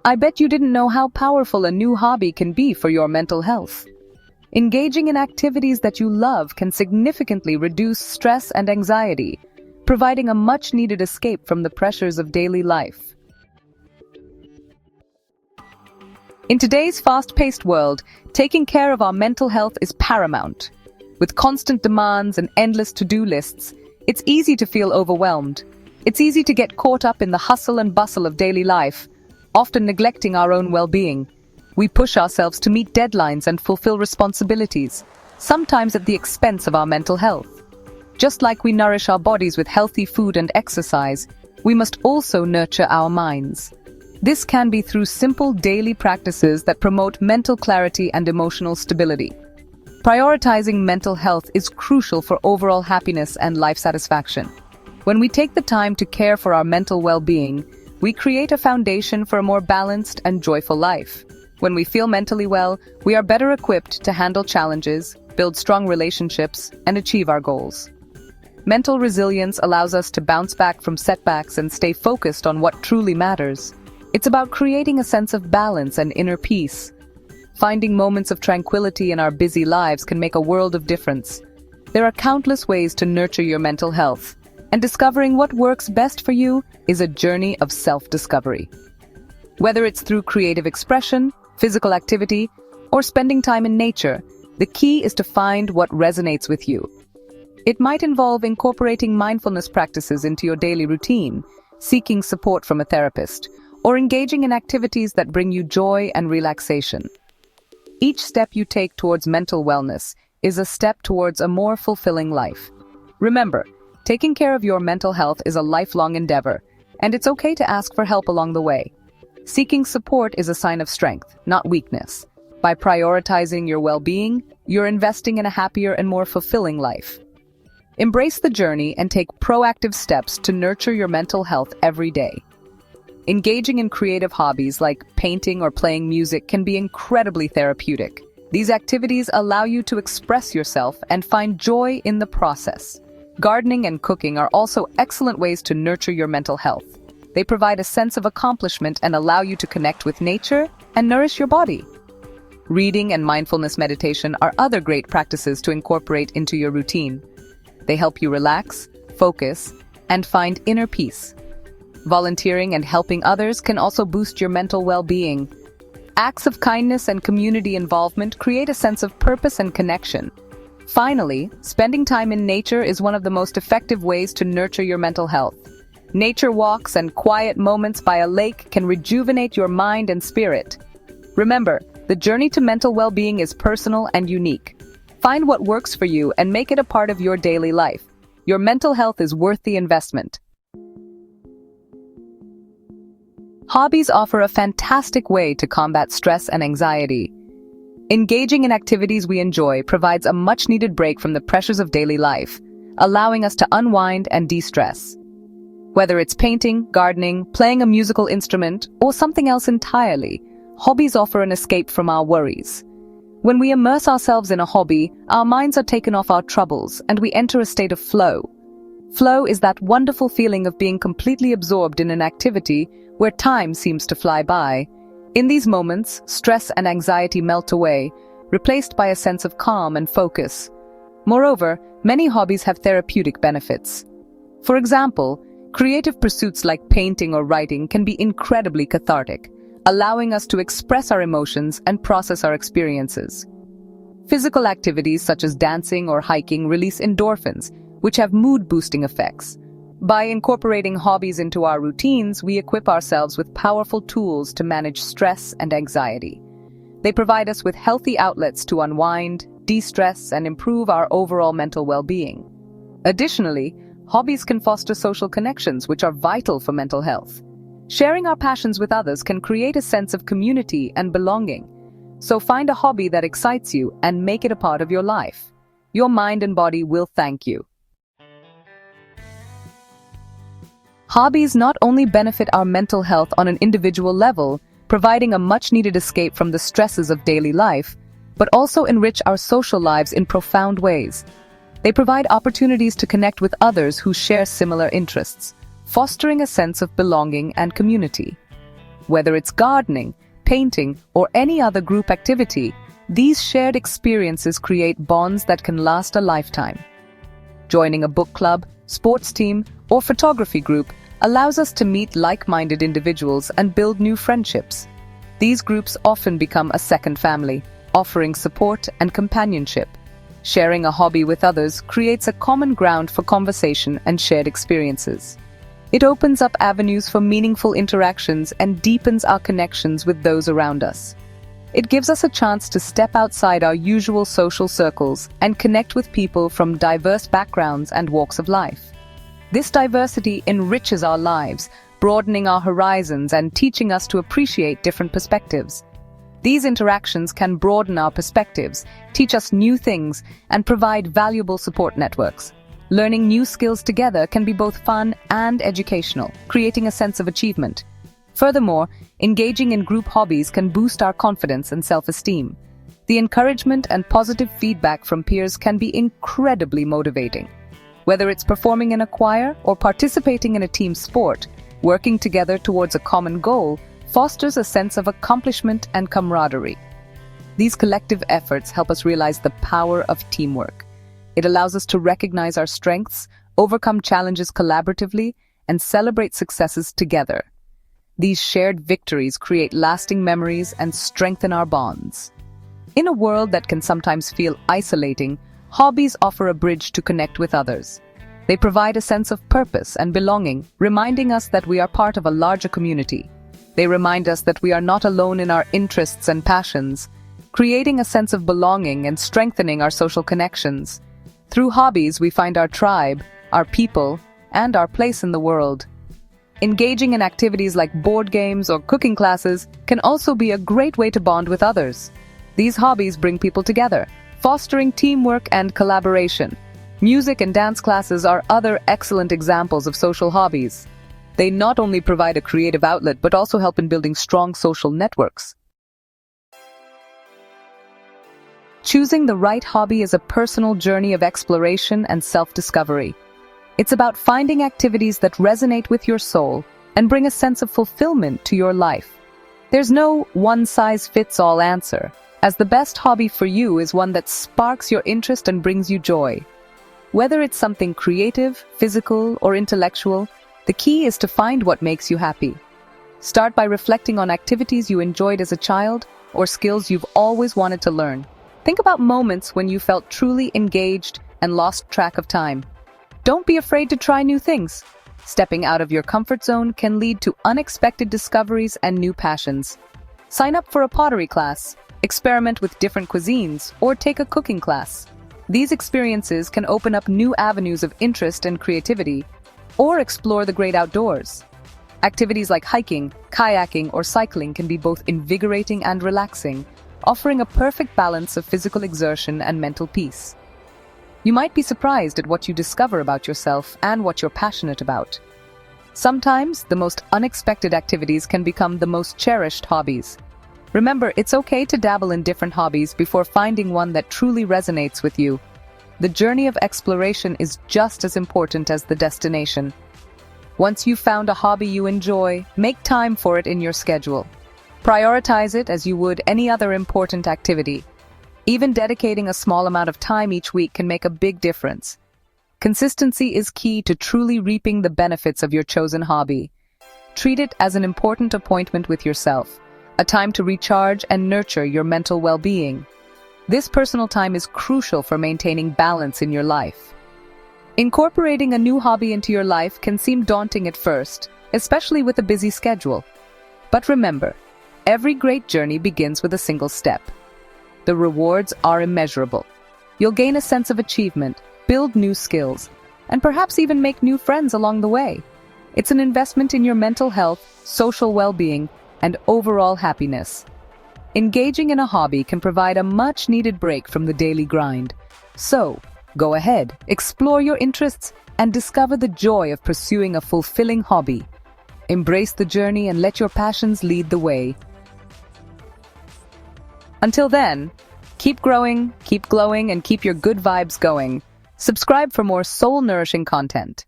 I bet you didn't know how powerful a new hobby can be for your mental health. Engaging in activities that you love can significantly reduce stress and anxiety, providing a much-needed escape from the pressures of daily life. In today's fast-paced world, taking care of our mental health is paramount. With constant demands and endless to-do lists, it's easy to feel overwhelmed. It's easy to get caught up in the hustle and bustle of daily life, often neglecting our own well-being. We push ourselves to meet deadlines and fulfill responsibilities, sometimes at the expense of our mental health. Just like we nourish our bodies with healthy food and exercise, we must also nurture our minds. This can be through simple daily practices that promote mental clarity and emotional stability. Prioritizing mental health is crucial for overall happiness and life satisfaction. When we take the time to care for our mental well-being, we create a foundation for a more balanced and joyful life. When we feel mentally well, we are better equipped to handle challenges, build strong relationships, and achieve our goals. Mental resilience allows us to bounce back from setbacks and stay focused on what truly matters. It's about creating a sense of balance and inner peace. Finding moments of tranquility in our busy lives can make a world of difference. There are countless ways to nurture your mental health, and discovering what works best for you is a journey of self-discovery. Whether it's through creative expression, physical activity, or spending time in nature, the key is to find what resonates with you. It might involve incorporating mindfulness practices into your daily routine, seeking support from a therapist, or engaging in activities that bring you joy and relaxation. Each step you take towards mental wellness is a step towards a more fulfilling life. Remember, taking care of your mental health is a lifelong endeavor, and it's okay to ask for help along the way. Seeking support is a sign of strength, not weakness. By prioritizing your well-being, you're investing in a happier and more fulfilling life. Embrace the journey and take proactive steps to nurture your mental health every day. Engaging in creative hobbies like painting or playing music can be incredibly therapeutic. These activities allow you to express yourself and find joy in the process. Gardening and cooking are also excellent ways to nurture your mental health. They provide a sense of accomplishment and allow you to connect with nature and nourish your body. Reading and mindfulness meditation are other great practices to incorporate into your routine. They help you relax, focus, and find inner peace. Volunteering and helping others can also boost your mental well-being. Acts of kindness and community involvement create a sense of purpose and connection. Finally, spending time in nature is one of the most effective ways to nurture your mental health. Nature walks and quiet moments by a lake can rejuvenate your mind and spirit. Remember, the journey to mental well-being is personal and unique. Find what works for you and make it a part of your daily life. Your mental health is worth the investment. Hobbies offer a fantastic way to combat stress and anxiety. Engaging in activities we enjoy provides a much-needed break from the pressures of daily life, allowing us to unwind and de-stress. Whether it's painting, gardening, playing a musical instrument, or something else entirely, hobbies offer an escape from our worries. When we immerse ourselves in a hobby, our minds are taken off our troubles and we enter a state of flow. Flow is that wonderful feeling of being completely absorbed in an activity where time seems to fly by. In these moments, stress and anxiety melt away, replaced by a sense of calm and focus. Moreover, many hobbies have therapeutic benefits. For example, creative pursuits like painting or writing can be incredibly cathartic, allowing us to express our emotions and process our experiences. Physical activities such as dancing or hiking release endorphins, which have mood-boosting effects. By incorporating hobbies into our routines, we equip ourselves with powerful tools to manage stress and anxiety. They provide us with healthy outlets to unwind, de-stress, and improve our overall mental well-being. Additionally, hobbies can foster social connections, which are vital for mental health. Sharing our passions with others can create a sense of community and belonging. So find a hobby that excites you and make it a part of your life. Your mind and body will thank you. Hobbies not only benefit our mental health on an individual level, providing a much-needed escape from the stresses of daily life, but also enrich our social lives in profound ways. They provide opportunities to connect with others who share similar interests, fostering a sense of belonging and community. Whether it's gardening, painting, or any other group activity, these shared experiences create bonds that can last a lifetime. Joining a book club, sports team, or photography group allows us to meet like-minded individuals and build new friendships. These groups often become a second family, offering support and companionship. Sharing a hobby with others creates a common ground for conversation and shared experiences. It opens up avenues for meaningful interactions and deepens our connections with those around us. It gives us a chance to step outside our usual social circles and connect with people from diverse backgrounds and walks of life. This diversity enriches our lives, broadening our horizons and teaching us to appreciate different perspectives. These interactions can broaden our perspectives, teach us new things, and provide valuable support networks. Learning new skills together can be both fun and educational, creating a sense of achievement. Furthermore, engaging in group hobbies can boost our confidence and self-esteem. The encouragement and positive feedback from peers can be incredibly motivating. Whether it's performing in a choir or participating in a team sport, working together towards a common goal fosters a sense of accomplishment and camaraderie. These collective efforts help us realize the power of teamwork. It allows us to recognize our strengths, overcome challenges collaboratively, and celebrate successes together. These shared victories create lasting memories and strengthen our bonds. In a world that can sometimes feel isolating, hobbies offer a bridge to connect with others. They provide a sense of purpose and belonging, reminding us that we are part of a larger community. They remind us that we are not alone in our interests and passions, creating a sense of belonging and strengthening our social connections. Through hobbies, we find our tribe, our people, and our place in the world. Engaging in activities like board games or cooking classes can also be a great way to bond with others. These hobbies bring people together, fostering teamwork and collaboration. Music and dance classes are other excellent examples of social hobbies. They not only provide a creative outlet but also help in building strong social networks. Choosing the right hobby is a personal journey of exploration and self-discovery. It's about finding activities that resonate with your soul and bring a sense of fulfillment to your life. There's no one-size-fits-all answer, as the best hobby for you is one that sparks your interest and brings you joy. Whether it's something creative, physical, or intellectual, the key is to find what makes you happy. Start by reflecting on activities you enjoyed as a child or skills you've always wanted to learn. Think about moments when you felt truly engaged and lost track of time. Don't be afraid to try new things. Stepping out of your comfort zone can lead to unexpected discoveries and new passions. Sign up for a pottery class, experiment with different cuisines, or take a cooking class. These experiences can open up new avenues of interest and creativity, or explore the great outdoors. Activities like hiking, kayaking, or cycling can be both invigorating and relaxing, offering a perfect balance of physical exertion and mental peace. You might be surprised at what you discover about yourself and what you're passionate about. Sometimes, the most unexpected activities can become the most cherished hobbies. Remember, it's okay to dabble in different hobbies before finding one that truly resonates with you. The journey of exploration is just as important as the destination. Once you've found a hobby you enjoy, make time for it in your schedule. Prioritize it as you would any other important activity. Even dedicating a small amount of time each week can make a big difference. Consistency is key to truly reaping the benefits of your chosen hobby. Treat it as an important appointment with yourself, a time to recharge and nurture your mental well-being. This personal time is crucial for maintaining balance in your life. Incorporating a new hobby into your life can seem daunting at first, especially with a busy schedule. But remember, every great journey begins with a single step. The rewards are immeasurable. You'll gain a sense of achievement, build new skills, and perhaps even make new friends along the way. It's an investment in your mental health, social well-being, and overall happiness. Engaging in a hobby can provide a much-needed break from the daily grind. So, go ahead, explore your interests, and discover the joy of pursuing a fulfilling hobby. Embrace the journey and let your passions lead the way. Until then, keep growing, keep glowing, and keep your good vibes going. Subscribe for more soul-nourishing content.